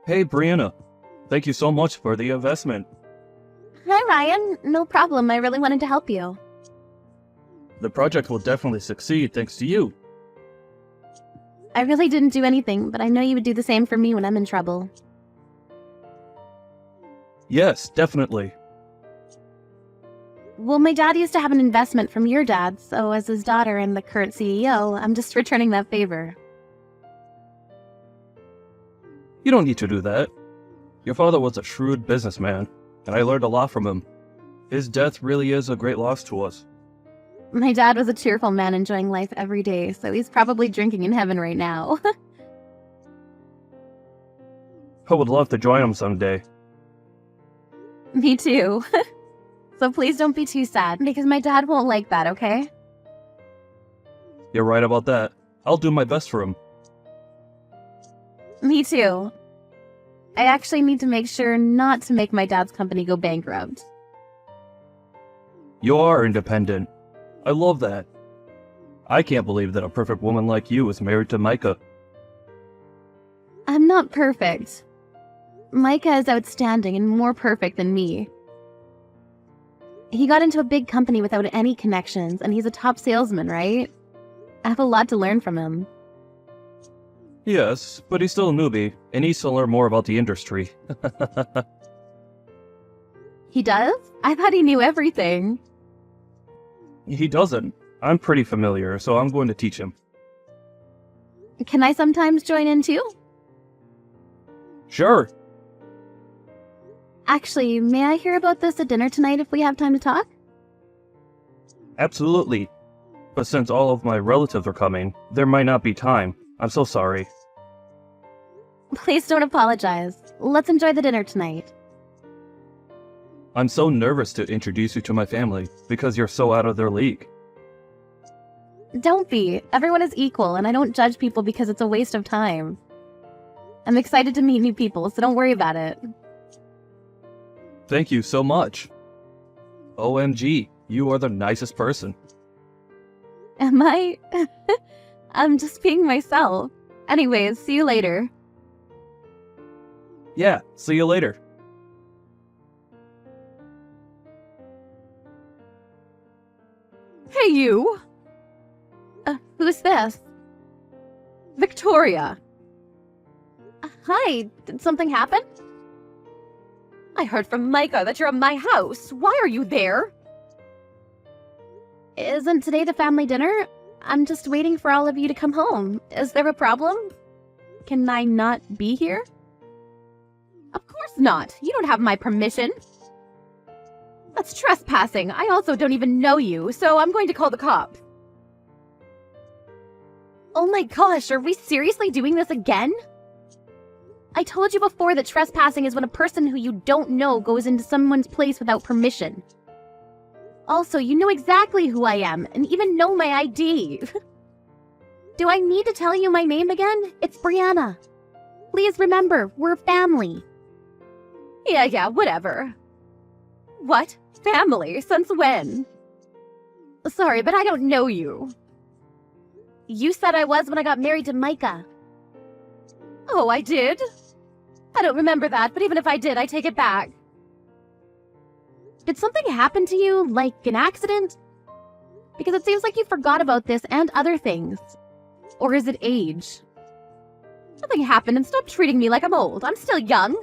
Hey, Brianna. Thank you so much for the investment. Hi, Ryan. No problem. I really wanted to help you. The project will definitely succeed thanks to you. I really didn't do anything, but I know you would do the same for me when I'm in trouble. Yes, definitely. Well, my dad used to have an investment from your dad, so as his daughter and the current CEO, I'm just returning that favor. You don't need to do that. Your father was a shrewd businessman, and I learned a lot from him. His death really is a great loss to us. My dad was a cheerful man enjoying life every day, so he's probably drinking in heaven right now. I would love to join him someday. Me too. So please don't be too sad, because my dad won't like that, okay? You're right about that. I'll do my best for him. Me too. I actually need to make sure not to make my dad's company go bankrupt. You are independent. I love that. I can't believe that a perfect woman like you is married to Micah. I'm not perfect. Micah is outstanding and more perfect than me. He got into a big company without any connections, and he's a top salesman, right? I have a lot to learn from him. Yes, but he's still a newbie, and needs to learn more about the industry. He does? I thought he knew everything. He doesn't. I'm pretty familiar, so I'm going to teach him. Can I sometimes join in too? Sure. Actually, may I hear about this at dinner tonight if we have time to talk? Absolutely. But since all of my relatives are coming, there might not be time. I'm so sorry. Please don't apologize. Let's enjoy the dinner tonight. I'm so nervous to introduce you to my family, because you're so out of their league. Don't be. Everyone is equal, and I don't judge people because it's a waste of time. I'm excited to meet new people, so don't worry about it. Thank you so much. OMG, you are the nicest person. Am I? I'm just being myself. Anyways, see you later. Yeah, see you later. Hey, you! Who's this? Victoria! Hi, did something happen? I heard from Micah that you're at my house. Why are you there? Isn't today the family dinner? I'm just waiting for all of you to come home. Is there a problem? Can I not be here? Of course not. You don't have my permission. That's trespassing. I also don't even know you, so I'm going to call the cops. Oh my gosh, are we seriously doing this again? I told you before that trespassing is when a person who you don't know goes into someone's place without permission. Also, you know exactly who I am, and even know my ID. Do I need to tell you my name again? It's Brianna. Please remember, we're family. Yeah, whatever. What? Family? Since when? Sorry, but I don't know you. You said I was when I got married to Micah. Oh, I did? I don't remember that, but even if I did, I take it back. Did something happen to you, like an accident? Because it seems like you forgot about this and other things. Or is it age? Nothing happened, and stop treating me like I'm old. I'm still young.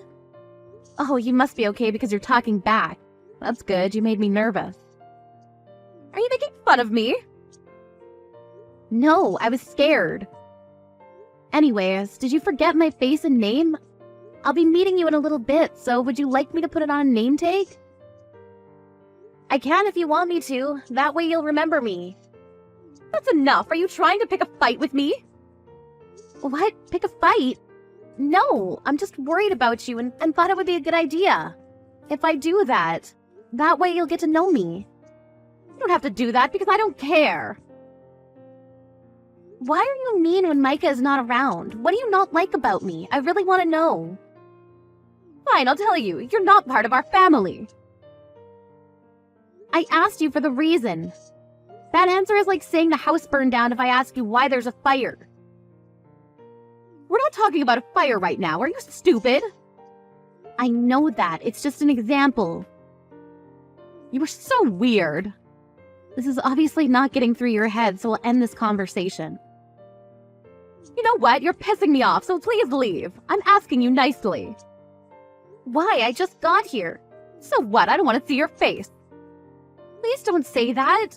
Oh, you must be okay because you're talking back. That's good, you made me nervous. Are you making fun of me? No, I was scared. Anyways, did you forget my face and name? I'll be meeting you in a little bit, so would you like me to put it on a name tag? I can if you want me to. That way you'll remember me. That's enough. Are you trying to pick a fight with me? What? Pick a fight? No, I'm just worried about you and thought it would be a good idea. If I do that, that way you'll get to know me. You don't have to do that because I don't care. Why are you mean when Micah is not around? What do you not like about me? I really want to know. Fine, I'll tell you. You're not part of our family. I asked you for the reason. That answer is like saying the house burned down if I ask you why there's a fire. We're not talking about a fire right now. Are you stupid? I know that. It's just an example. You were so weird. This is obviously not getting through your head, so we'll end this conversation. You know what? You're pissing me off, so please leave. I'm asking you nicely. Why? I just got here. So what? I don't want to see your face. Please don't say that.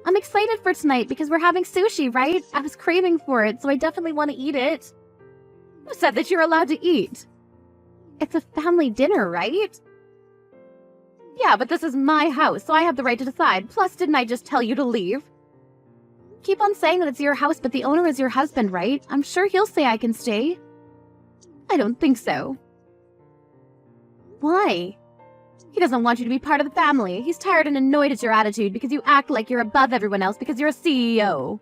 I'm excited for tonight because we're having sushi, right? I was craving for it, so I definitely want to eat it. Who said that you're allowed to eat? It's a family dinner, right? Yeah, but this is my house, so I have the right to decide. Plus, didn't I just tell you to leave? Keep on saying that it's your house, but the owner is your husband, right? I'm sure he'll say I can stay. I don't think so. Why? He doesn't want you to be part of the family. He's tired and annoyed at your attitude because you act like you're above everyone else because you're a CEO.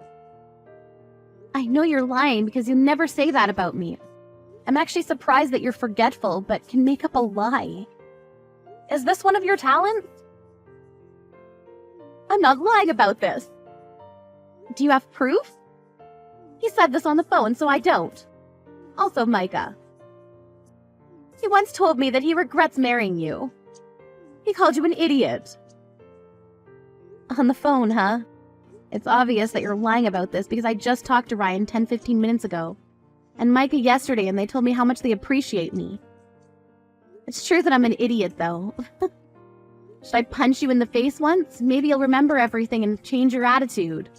I know you're lying because you never say that about me. I'm actually surprised that you're forgetful, but can make up a lie. Is this one of your talents? I'm not lying about this. Do you have proof? He said this on the phone, so I don't. Also, Micah. He once told me that he regrets marrying you. He called you an idiot. On the phone, huh? It's obvious that you're lying about this because I just talked to Ryan 10-15 minutes ago. And Micah yesterday, and they told me how much they appreciate me. It's true that I'm an idiot, though. Should I punch you in the face once? Maybe you'll remember everything and change your attitude.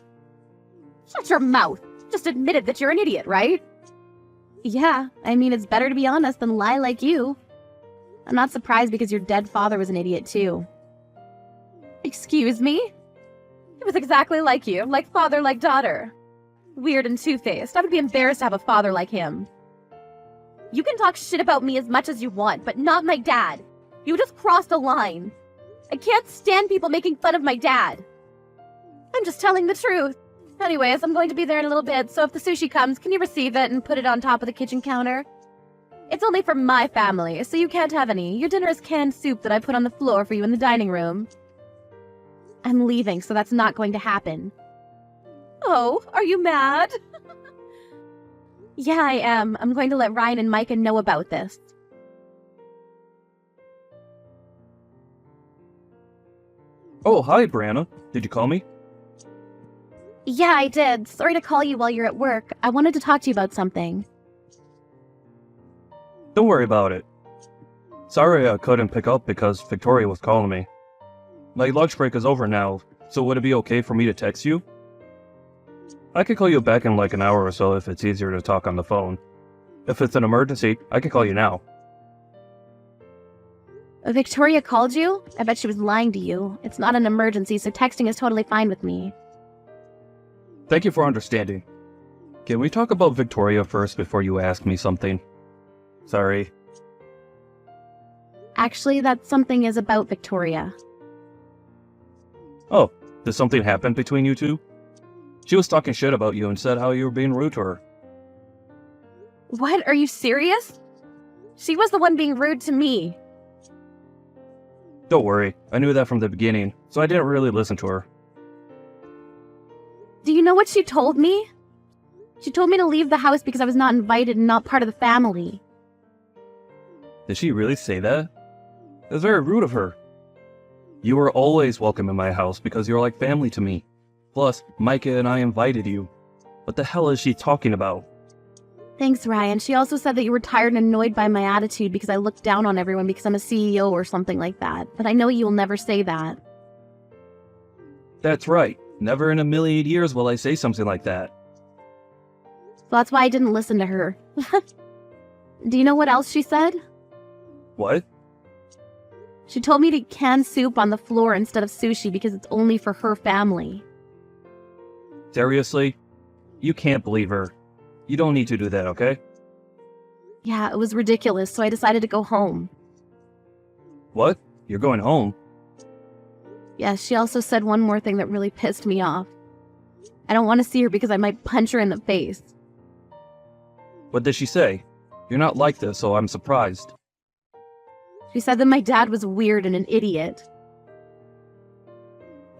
Shut your mouth. Just admitted that you're an idiot, right? Yeah, I mean, it's better to be honest than lie like you. I'm not surprised because your dead father was an idiot, too. Excuse me? He was exactly like you, like father, like daughter. Weird and two-faced. I would be embarrassed to have a father like him. You can talk shit about me as much as you want, but not my dad. You just crossed a line. I can't stand people making fun of my dad. I'm just telling the truth. Anyways, I'm going to be there in a little bit, so if the sushi comes, can you receive it and put it on top of the kitchen counter? It's only for my family, so you can't have any. Your dinner is canned soup that I put on the floor for you in the dining room. I'm leaving, so that's not going to happen. Oh, are you mad? Yeah, I am. I'm going to let Ryan and Micah know about this. Oh, hi, Brianna. Did you call me? Yeah, I did. Sorry to call you while you're at work. I wanted to talk to you about something. Don't worry about it. Sorry I couldn't pick up because Victoria was calling me. My lunch break is over now, so would it be okay for me to text you? I could call you back in like an hour or so if it's easier to talk on the phone. If it's an emergency, I can call you now. Victoria called you? I bet she was lying to you. It's not an emergency, so texting is totally fine with me. Thank you for understanding. Can we talk about Victoria first before you ask me something? Sorry. Actually, that something is about Victoria. Oh, did something happen between you two? She was talking shit about you and said how you were being rude to her. What? Are you serious? She was the one being rude to me. Don't worry, I knew that from the beginning, so I didn't really listen to her. Do you know what she told me? She told me to leave the house because I was not invited and not part of the family. Did she really say that? That's very rude of her. You were always welcome in my house because you're like family to me. Plus, Micah and I invited you. What the hell is she talking about? Thanks, Ryan. She also said that you were tired and annoyed by my attitude because I looked down on everyone because I'm a CEO or something like that. But I know you'll never say that. That's right. Never in a million years will I say something like that. So that's why I didn't listen to her. Do you know what else she said? What? She told me to can soup on the floor instead of sushi because it's only for her family. Seriously? You can't believe her. You don't need to do that, okay? Yeah, it was ridiculous, so I decided to go home. What? You're going home? Yeah, she also said one more thing that really pissed me off. I don't want to see her because I might punch her in the face. What did she say? You're not like this, so I'm surprised. She said that my dad was weird and an idiot.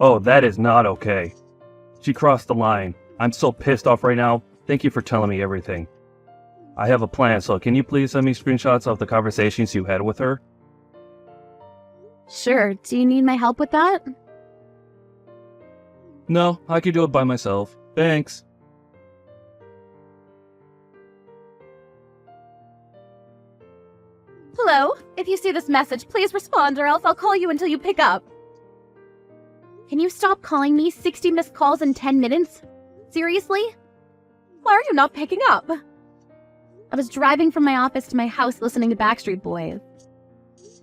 Oh, that is not okay. She crossed the line. I'm so pissed off right now. Thank you for telling me everything. I have a plan, so can you please send me screenshots of the conversations you had with her? Sure, do you need my help with that? No, I can do it by myself. Thanks. Hello? If you see this message, please respond or else I'll call you until you pick up. Can you stop calling me 60 missed calls in 10 minutes? Seriously? Why are you not picking up? I was driving from my office to my house listening to Backstreet Boys.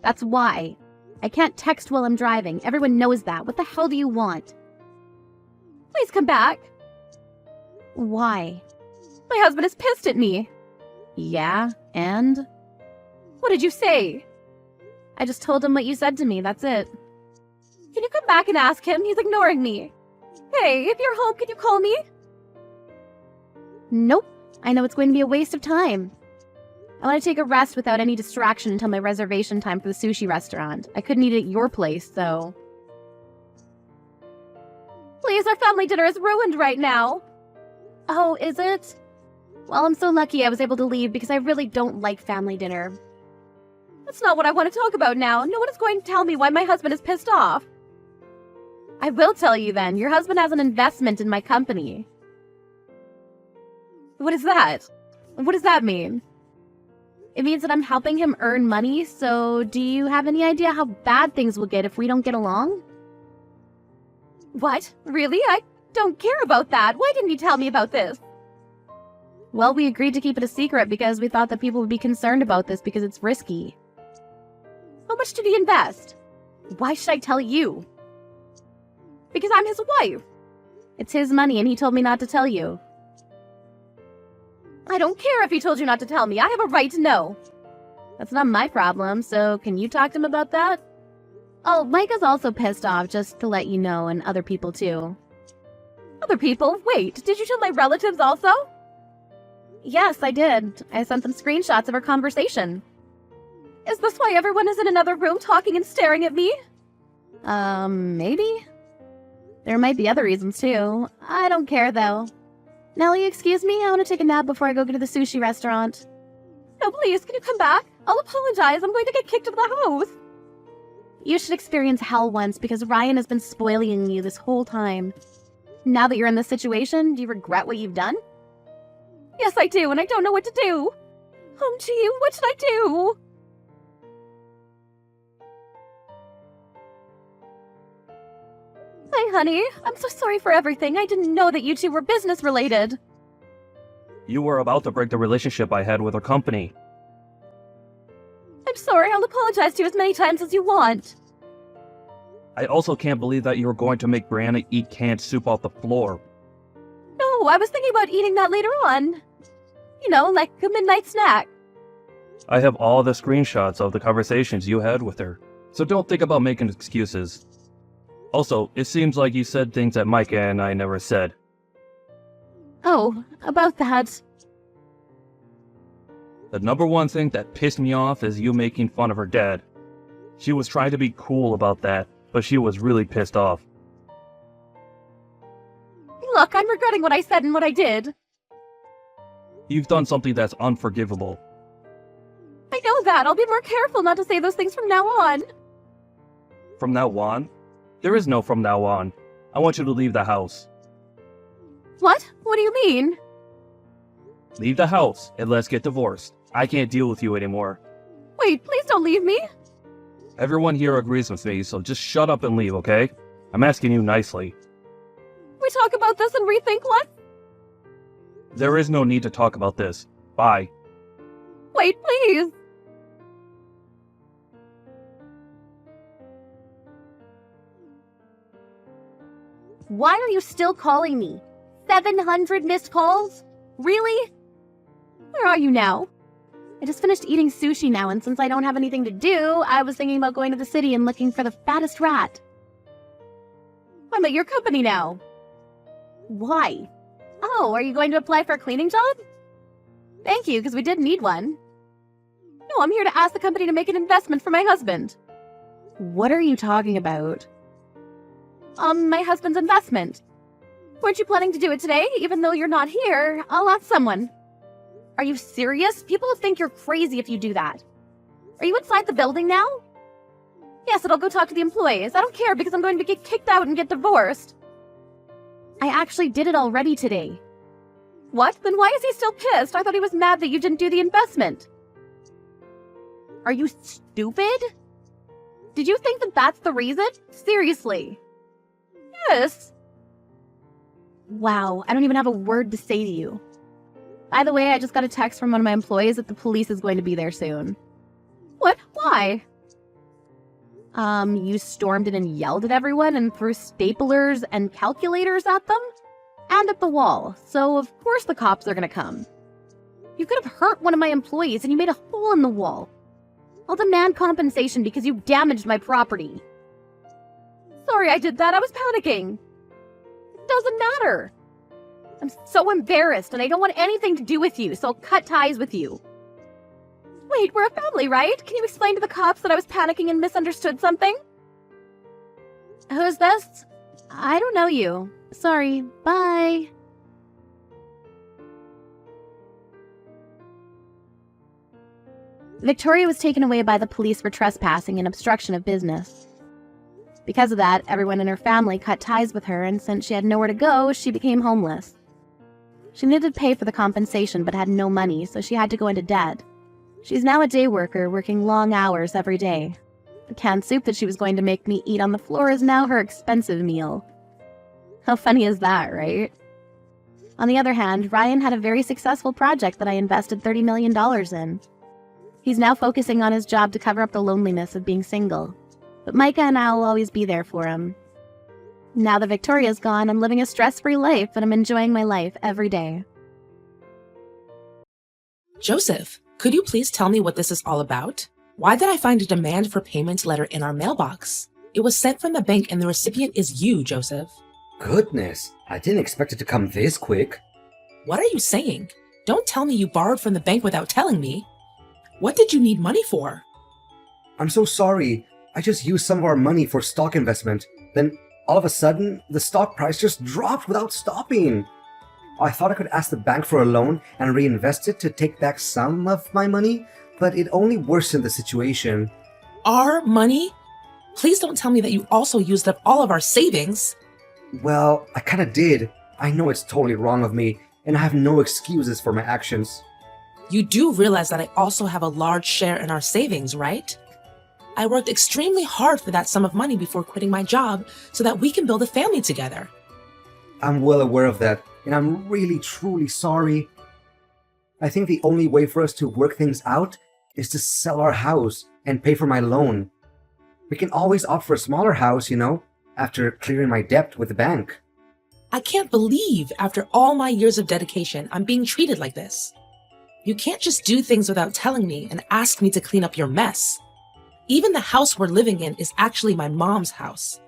That's why. I can't text while I'm driving. Everyone knows that. What the hell do you want? Please come back. Why? My husband is pissed at me. Yeah, and? What did you say? I just told him what you said to me, that's it. Can you come back and ask him? He's ignoring me. Hey, if you're home, can you call me? Nope. I know it's going to be a waste of time. I want to take a rest without any distraction until my reservation time for the sushi restaurant. I couldn't eat at your place, so... Please, our family dinner is ruined right now. Oh, is it? Well, I'm so lucky I was able to leave because I really don't like family dinner. That's not what I want to talk about now. No one is going to tell me why my husband is pissed off. I will tell you then. Your husband has an investment in my company. What is that? What does that mean? It means that I'm helping him earn money, so do you have any idea how bad things will get if we don't get along? What? Really? I don't care about that. Why didn't you tell me about this? Well, we agreed to keep it a secret because we thought that people would be concerned about this because it's risky. How much did he invest? Why should I tell you? Because I'm his wife. It's his money and he told me not to tell you. I don't care if he told you not to tell me. I have a right to know. That's not my problem, so can you talk to him about that? Oh, Micah's also pissed off, just to let you know, and other people too. Other people? Wait, did you tell my relatives also? Yes, I did. I sent them screenshots of our conversation. Is this why everyone is in another room talking and staring at me? Maybe? There might be other reasons too. I don't care though. Nellie, excuse me, I want to take a nap before I go to the sushi restaurant. No, please, can you come back? I'll apologize. I'm going to get kicked out of the house. You should experience hell once because Ryan has been spoiling you this whole time. Now that you're in this situation, do you regret what you've done? Yes, I do, and I don't know what to do. Gee, what should I do? Hi, honey. I'm so sorry for everything. I didn't know that you two were business related. You were about to break the relationship I had with her company. I'm sorry. I'll apologize to you as many times as you want. I also can't believe that you were going to make Brianna eat canned soup off the floor. No, I was thinking about eating that later on. You know, like a midnight snack. I have all the screenshots of the conversations you had with her, so don't think about making excuses. Also, it seems like you said things that Micah and I never said. Oh, about that. The number one thing that pissed me off is you making fun of her dad. She was trying to be cool about that, but she was really pissed off. Look, I'm regretting what I said and what I did. You've done something that's unforgivable. I know that. I'll be more careful not to say those things from now on. From now on? There is no from now on. I want you to leave the house. What? What do you mean? Leave the house and let's get divorced. I can't deal with you anymore. Wait, please don't leave me. Everyone here agrees with me, so just shut up and leave, okay? I'm asking you nicely. We talk about this and rethink what? There is no need to talk about this. Bye. Wait, please. Why are you still calling me? 700 missed calls? Really? Where are you now? I just finished eating sushi now, and since I don't have anything to do, I was thinking about going to the city and looking for the fattest rat. I'm at your company now. Why? Oh, are you going to apply for a cleaning job? Thank you, because we did need one. No, I'm here to ask the company to make an investment for my husband. What are you talking about? My husband's investment. Weren't you planning to do it today? Even though you're not here, I'll ask someone. Are you serious? People will think you're crazy if you do that. Are you inside the building now? Yes, and I'll go talk to the employees. I don't care because I'm going to get kicked out and get divorced. I actually did it already today. What? Then why is he still pissed? I thought he was mad that you didn't do the investment. Are you stupid? Did you think that that's the reason? Seriously. Yes. Wow, I don't even have a word to say to you. By the way, I just got a text from one of my employees that the police is going to be there soon. What? Why? You stormed in and yelled at everyone and threw staplers and calculators at them? And at the wall, so of course the cops are gonna come. You could have hurt one of my employees and you made a hole in the wall. I'll demand compensation because you damaged my property. Sorry I did that, I was panicking. It doesn't matter. I'm so embarrassed and I don't want anything to do with you, so I'll cut ties with you. Wait, we're a family, right? Can you explain to the cops that I was panicking and misunderstood something? Who's this? I don't know you. Sorry, bye. Victoria was taken away by the police for trespassing and obstruction of business. Because of that, everyone in her family cut ties with her, and since she had nowhere to go, she became homeless. She needed to pay for the compensation but had no money, so she had to go into debt. She's now a day worker, working long hours every day. The canned soup that she was going to make me eat on the floor is now her expensive meal. How funny is that, right? On the other hand, Ryan had a very successful project that I invested $30 million in. He's now focusing on his job to cover up the loneliness of being single. But Micah and I will always be there for him. Now that Victoria's gone, I'm living a stress-free life and I'm enjoying my life every day. Joseph, could you please tell me what this is all about? Why did I find a demand for payment letter in our mailbox? It was sent from the bank and the recipient is you, Joseph. Goodness, I didn't expect it to come this quick. What are you saying? Don't tell me you borrowed from the bank without telling me. What did you need money for? I'm so sorry. I just used some of our money for stock investment. Then, all of a sudden, the stock price just dropped without stopping. I thought I could ask the bank for a loan and reinvest it to take back some of my money, but it only worsened the situation. Our money? Please don't tell me that you also used up all of our savings. Well, I kinda did. I know it's totally wrong of me, and I have no excuses for my actions. You do realize that I also have a large share in our savings, right? I worked extremely hard for that sum of money before quitting my job so that we can build a family together. I'm well aware of that, and I'm really truly sorry. I think the only way for us to work things out is to sell our house and pay for my loan. We can always opt for a smaller house, after clearing my debt with the bank. I can't believe after all my years of dedication, I'm being treated like this. You can't just do things without telling me and ask me to clean up your mess. Even the house we're living in is actually my mom's house.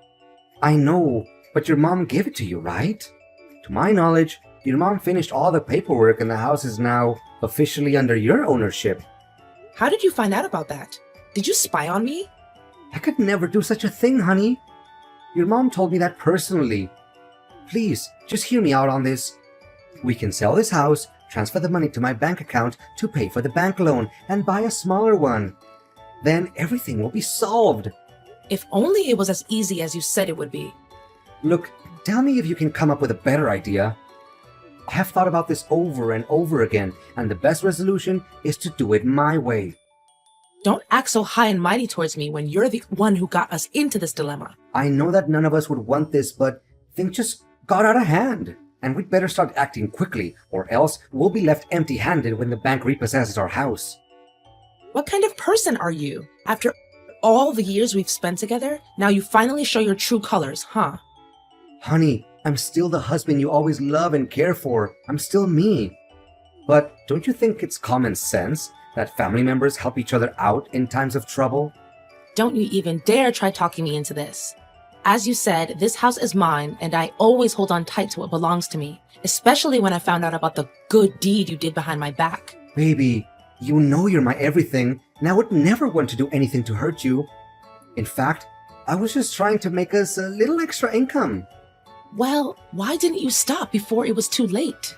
I know, but your mom gave it to you, right? To my knowledge, your mom finished all the paperwork and the house is now officially under your ownership. How did you find out about that? Did you spy on me? I could never do such a thing, honey. Your mom told me that personally. Please, just hear me out on this. We can sell this house, transfer the money to my bank account to pay for the bank loan, and buy a smaller one. Then everything will be solved. If only it was as easy as you said it would be. Look, tell me if you can come up with a better idea. I have thought about this over and over again, and the best resolution is to do it my way. Don't act so high and mighty towards me when you're the one who got us into this dilemma. I know that none of us would want this, but things just got out of hand. And we'd better start acting quickly, or else we'll be left empty-handed when the bank repossesses our house. What kind of person are you? After all the years we've spent together, now you finally show your true colors, huh? Honey, I'm still the husband you always love and care for. I'm still me. But don't you think it's common sense that family members help each other out in times of trouble? Don't you even dare try talking me into this. As you said, this house is mine, and I always hold on tight to what belongs to me, especially when I found out about the good deed you did behind my back. Baby, you know you're my everything, and I would never want to do anything to hurt you. In fact, I was just trying to make us a little extra income. Well, why didn't you stop before it was too late?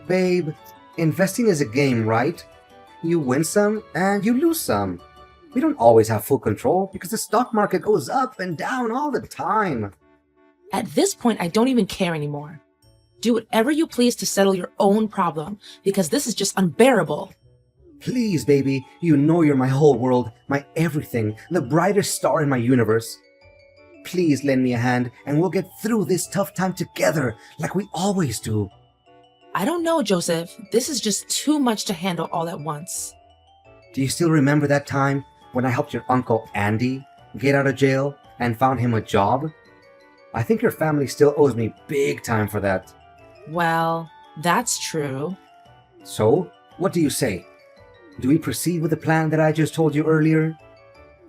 Babe, investing is a game, right? You win some and you lose some. We don't always have full control because the stock market goes up and down all the time. At this point, I don't even care anymore. Do whatever you please to settle your own problem, because this is just unbearable. Please, baby, you know you're my whole world, my everything, the brightest star in my universe. Please lend me a hand and we'll get through this tough time together like we always do. I don't know, Joseph. This is just too much to handle all at once. Do you still remember that time when I helped your uncle Andy get out of jail and found him a job? I think your family still owes me big time for that. Well, that's true. So, what do you say? Do we proceed with the plan that I just told you earlier?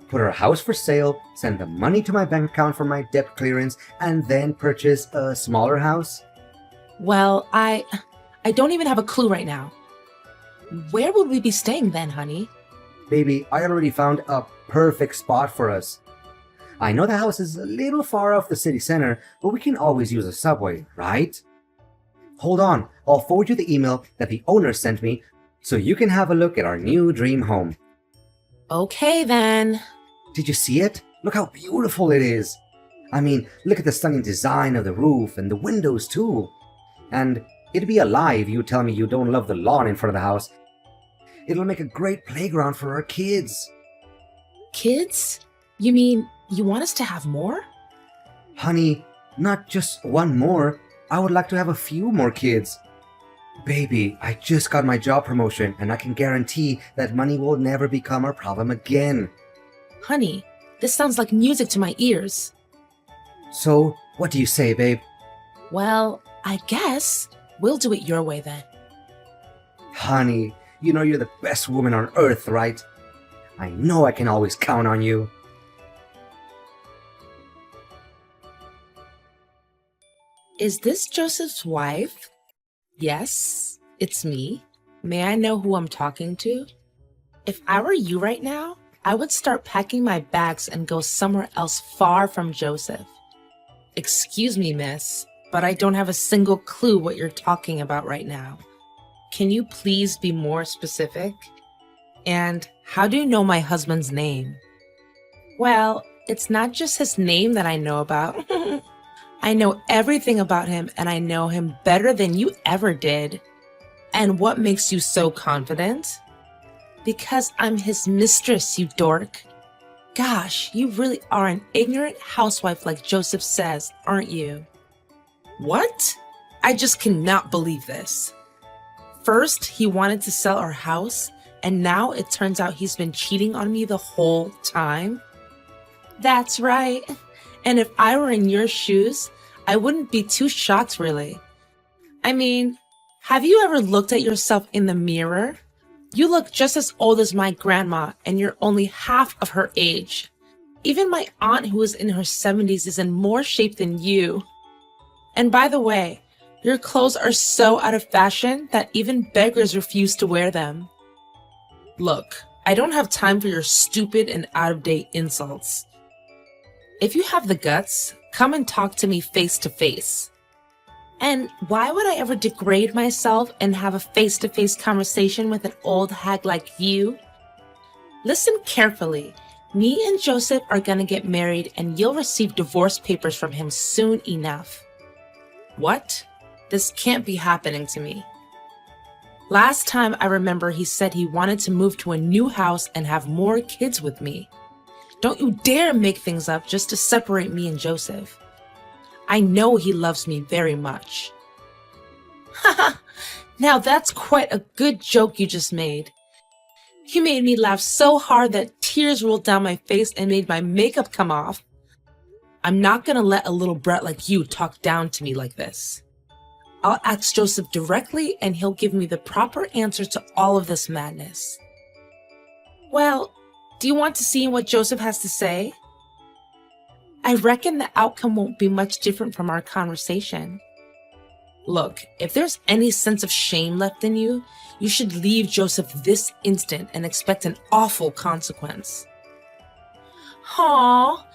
Put our house for sale, send the money to my bank account for my debt clearance, and then purchase a smaller house? Well, I don't even have a clue right now. Where would we be staying then, honey? Baby, I already found a perfect spot for us. I know the house is a little far off the city center, but we can always use a subway, right? Hold on, I'll forward you the email that the owner sent me so you can have a look at our new dream home. Okay then. Did you see it? Look how beautiful it is. I mean, look at the stunning design of the roof and the windows too. And it'd be a lie if you tell me you don't love the lawn in front of the house. It'll make a great playground for our kids. Kids? You mean you want us to have more? Honey, not just one more. I would like to have a few more kids. Baby, I just got my job promotion and I can guarantee that money will never become our problem again. Honey, this sounds like music to my ears. So, what do you say, babe? Well, I guess we'll do it your way then. Honey, you know you're the best woman on earth, right? I know I can always count on you. Is this Joseph's wife? Yes, it's me. May I know who I'm talking to? If I were you right now, I would start packing my bags and go somewhere else far from Joseph. Excuse me, miss, but I don't have a single clue what you're talking about right now. Can you please be more specific? And how do you know my husband's name? Well, it's not just his name that I know about. I know everything about him, and I know him better than you ever did. And what makes you so confident? Because I'm his mistress, you dork. Gosh, you really are an ignorant housewife like Joseph says, aren't you? What? I just cannot believe this. First, he wanted to sell our house, and now it turns out he's been cheating on me the whole time? That's right. And if I were in your shoes, I wouldn't be too shocked, really. I mean, have you ever looked at yourself in the mirror? You look just as old as my grandma, and you're only half of her age. Even my aunt, who is in her 70s, is in more shape than you. And by the way, your clothes are so out of fashion that even beggars refuse to wear them. Look, I don't have time for your stupid and out-of-date insults. If you have the guts, come and talk to me face to face. And why would I ever degrade myself and have a face-to-face conversation with an old hag like you? Listen carefully. Me and Joseph are gonna get married and you'll receive divorce papers from him soon enough. What? This can't be happening to me. Last time I remember he said he wanted to move to a new house and have more kids with me. Don't you dare make things up just to separate me and Joseph. I know he loves me very much. Haha, now that's quite a good joke you just made. You made me laugh so hard that tears rolled down my face and made my makeup come off. I'm not gonna let a little brat like you talk down to me like this. I'll ask Joseph directly and he'll give me the proper answer to all of this madness. Well, do you want to see what Joseph has to say? I reckon the outcome won't be much different from our conversation. Look, if there's any sense of shame left in you, you should leave Joseph this instant and expect an awful consequence. Aw,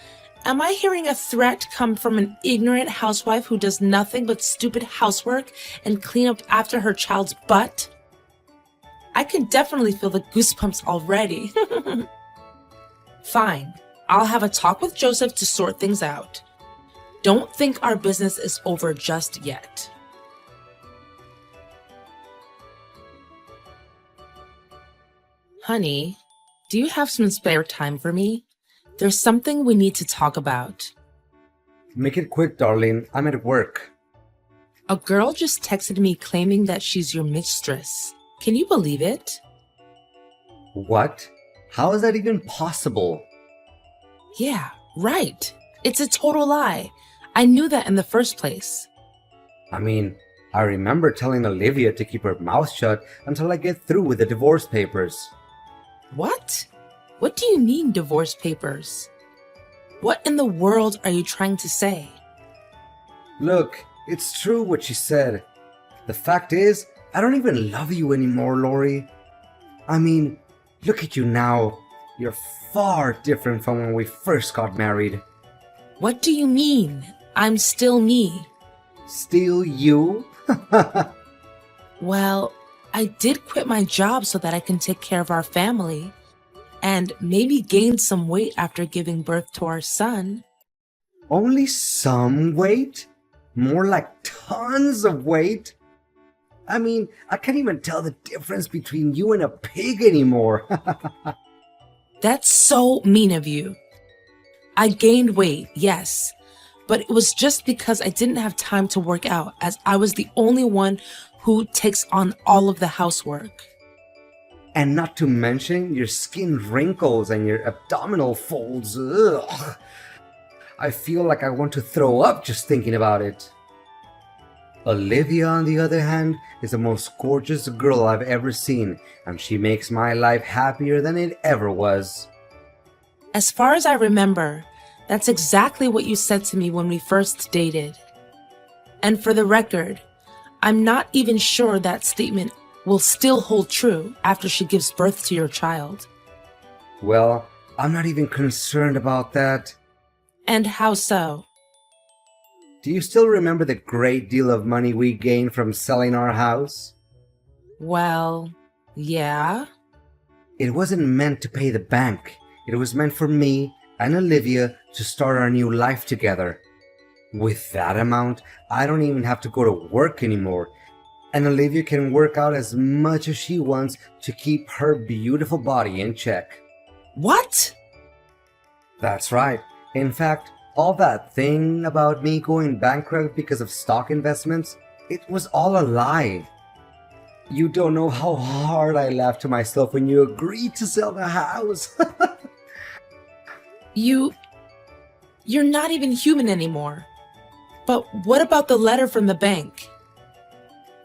am I hearing a threat come from an ignorant housewife who does nothing but stupid housework and clean up after her child's butt? I can definitely feel the goosebumps already. Fine, I'll have a talk with Joseph to sort things out. Don't think our business is over just yet. Honey, do you have some spare time for me? There's something we need to talk about. Make it quick, darling. I'm at work. A girl just texted me claiming that she's your mistress. Can you believe it? What? How is that even possible? Yeah, right. It's a total lie. I knew that in the first place. I mean, I remember telling Olivia to keep her mouth shut until I get through with the divorce papers. What? What do you mean, divorce papers? What in the world are you trying to say? Look, it's true what she said. The fact is, I don't even love you anymore, Lori. I mean, look at you now. You're far different from when we first got married. What do you mean? I'm still me. Still you? Well, I did quit my job so that I can take care of our family and maybe gain some weight after giving birth to our son. Only some weight? More like tons of weight? I mean, I can't even tell the difference between you and a pig anymore. That's so mean of you. I gained weight, yes, but it was just because I didn't have time to work out, as I was the only one who takes on all of the housework. And not to mention your skin wrinkles and your abdominal folds. Ugh. I feel like I want to throw up just thinking about it. Olivia, on the other hand, is the most gorgeous girl I've ever seen, and she makes my life happier than it ever was. As far as I remember, that's exactly what you said to me when we first dated. And for the record, I'm not even sure that statement will still hold true after she gives birth to your child. Well, I'm not even concerned about that. And how so? Do you still remember the great deal of money we gained from selling our house? Well, yeah. It wasn't meant to pay the bank. It was meant for me and Olivia to start our new life together. With that amount, I don't even have to go to work anymore. And Olivia can work out as much as she wants to keep her beautiful body in check. What? That's right. In fact, all that thing about me going bankrupt because of stock investments, it was all a lie. You don't know how hard I laughed to myself when you agreed to sell the house. You're not even human anymore. But what about the letter from the bank?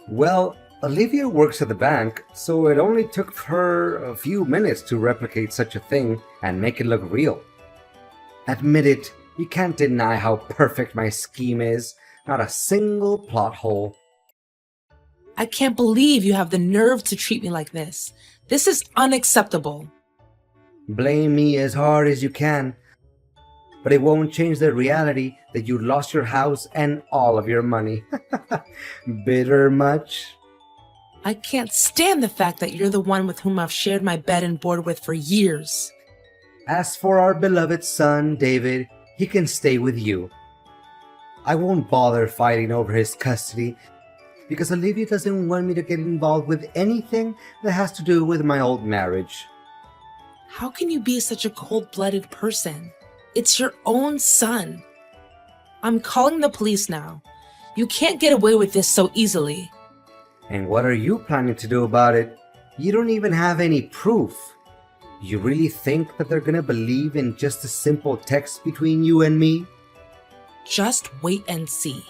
Well, Olivia works at the bank, so it only took her a few minutes to replicate such a thing and make it look real. Admit it, you can't deny how perfect my scheme is. Not a single plot hole. I can't believe you have the nerve to treat me like this. This is unacceptable. Blame me as hard as you can, but it won't change the reality that you lost your house and all of your money. Bitter much? I can't stand the fact that you're the one with whom I've shared my bed and board with for years. As for our beloved son, David, he can stay with you. I won't bother fighting over his custody because Olivia doesn't want me to get involved with anything that has to do with my old marriage. How can you be such a cold-blooded person? It's your own son. I'm calling the police now. You can't get away with this so easily. And what are you planning to do about it? You don't even have any proof. You really think that they're gonna believe in just a simple text between you and me? Just wait and see.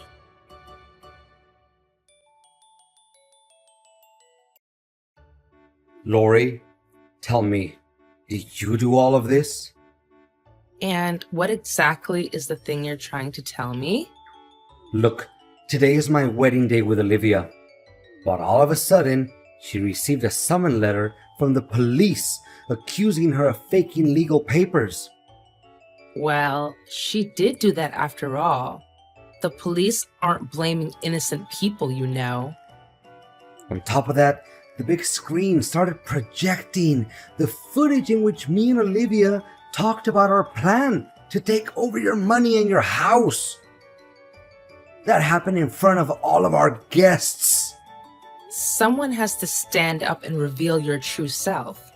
Lori, tell me, did you do all of this? And what exactly is the thing you're trying to tell me? Look, today is my wedding day with Olivia. But all of a sudden, she received a summons letter from the police accusing her of faking legal papers. Well, she did do that after all. The police aren't blaming innocent people, you know. On top of that, the big screen started projecting the footage in which me and Olivia talked about our plan to take over your money and your house. That happened in front of all of our guests. Someone has to stand up and reveal your true self,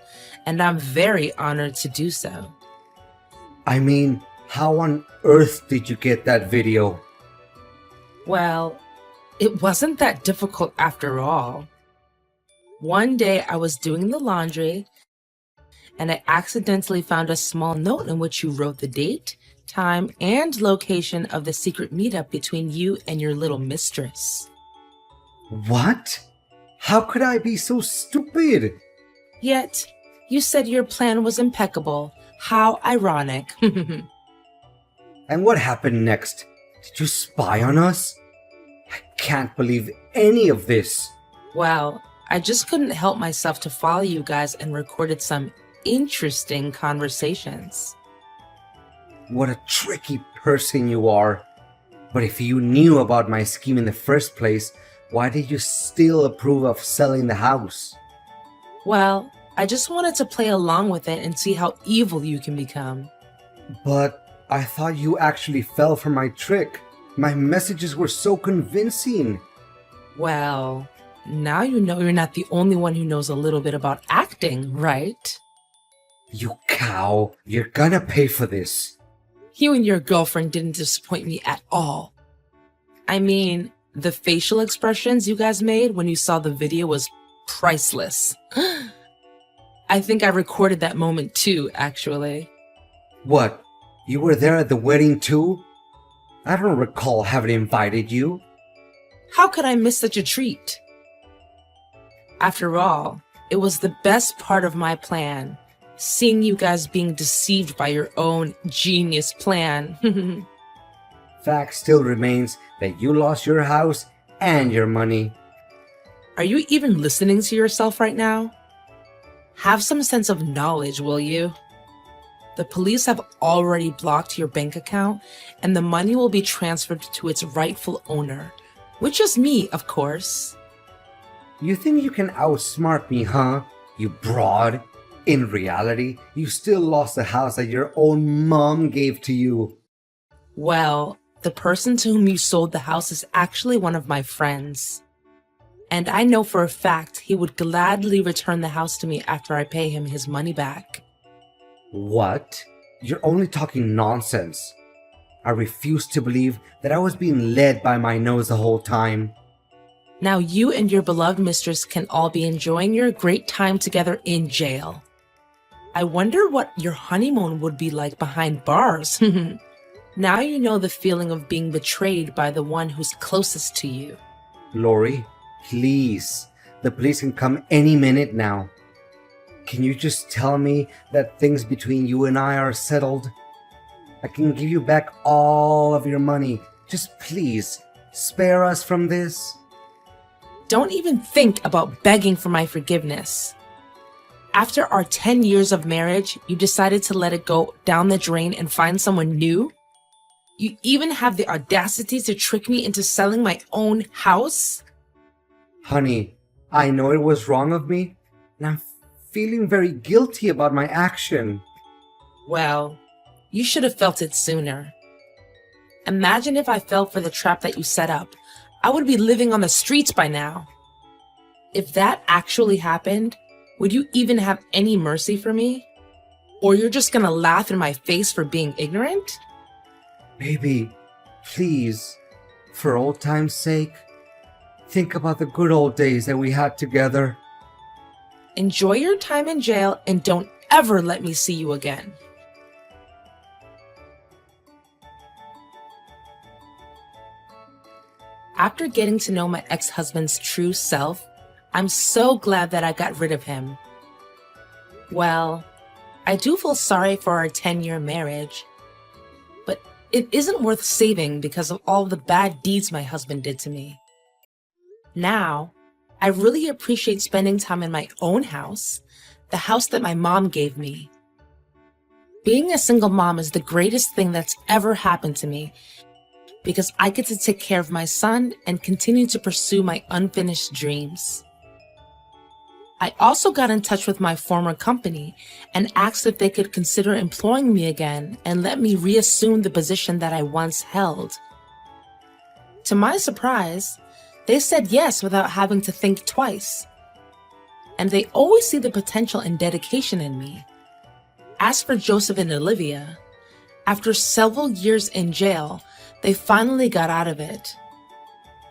and I'm very honored to do so. I mean, how on earth did you get that video? Well, it wasn't that difficult after all. One day I was doing the laundry, and I accidentally found a small note in which you wrote the date, time, and location of the secret meetup between you and your little mistress. What? How could I be so stupid? Yet, you said your plan was impeccable. How ironic. And what happened next? Did you spy on us? I can't believe any of this. Well, I just couldn't help myself to follow you guys and recorded some interesting conversations. What a tricky person you are. But if you knew about my scheme in the first place, why did you still approve of selling the house? Well, I just wanted to play along with it and see how evil you can become. But I thought you actually fell for my trick. My messages were so convincing. Well, now you know you're not the only one who knows a little bit about acting, right? You cow, you're gonna pay for this. You and your girlfriend didn't disappoint me at all. I mean, the facial expressions you guys made when you saw the video was priceless. I think I recorded that moment too, actually. What? You were there at the wedding too? I don't recall having invited you. How could I miss such a treat? After all, it was the best part of my plan, seeing you guys being deceived by your own genius plan. Fact still remains that you lost your house and your money. Are you even listening to yourself right now? Have some sense of knowledge, will you? The police have already blocked your bank account, and the money will be transferred to its rightful owner, which is me, of course. You think you can outsmart me, huh? You broad. In reality, you still lost the house that your own mom gave to you. Well, the person to whom you sold the house is actually one of my friends. And I know for a fact he would gladly return the house to me after I pay him his money back. What? You're only talking nonsense. I refuse to believe that I was being led by my nose the whole time. Now you and your beloved mistress can all be enjoying your great time together in jail. I wonder what your honeymoon would be like behind bars. Now you know the feeling of being betrayed by the one who's closest to you. Lori, please. The police can come any minute now. Can you just tell me that things between you and I are settled? I can give you back all of your money. Just please, spare us from this. Don't even think about begging for my forgiveness. After our 10 years of marriage, you decided to let it go down the drain and find someone new? You even have the audacity to trick me into selling my own house? Honey, I know it was wrong of me, and I'm feeling very guilty about my action. Well, you should have felt it sooner. Imagine if I fell for the trap that you set up. I would be living on the streets by now. If that actually happened, would you even have any mercy for me? Or you're just gonna laugh in my face for being ignorant? Baby, please, for old time's sake, think about the good old days that we had together. Enjoy your time in jail and don't ever let me see you again. After getting to know my ex-husband's true self, I'm so glad that I got rid of him. Well, I do feel sorry for our 10-year marriage, but it isn't worth saving because of all the bad deeds my husband did to me. Now, I really appreciate spending time in my own house, the house that my mom gave me. Being a single mom is the greatest thing that's ever happened to me because I get to take care of my son and continue to pursue my unfinished dreams. I also got in touch with my former company and asked if they could consider employing me again and let me reassume the position that I once held. To my surprise, they said yes without having to think twice. And they always see the potential and dedication in me. As for Joseph and Olivia, after several years in jail, they finally got out of it.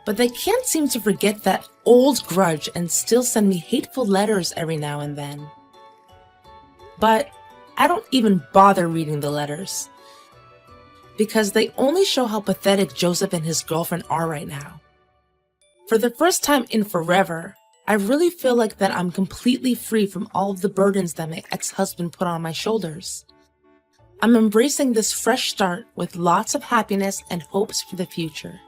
But they can't seem to forget that old grudge and still send me hateful letters every now and then. But I don't even bother reading the letters, because they only show how pathetic Joseph and his girlfriend are right now. For the first time in forever, I really feel like that I'm completely free from all of the burdens that my ex-husband put on my shoulders. I'm embracing this fresh start with lots of happiness and hopes for the future.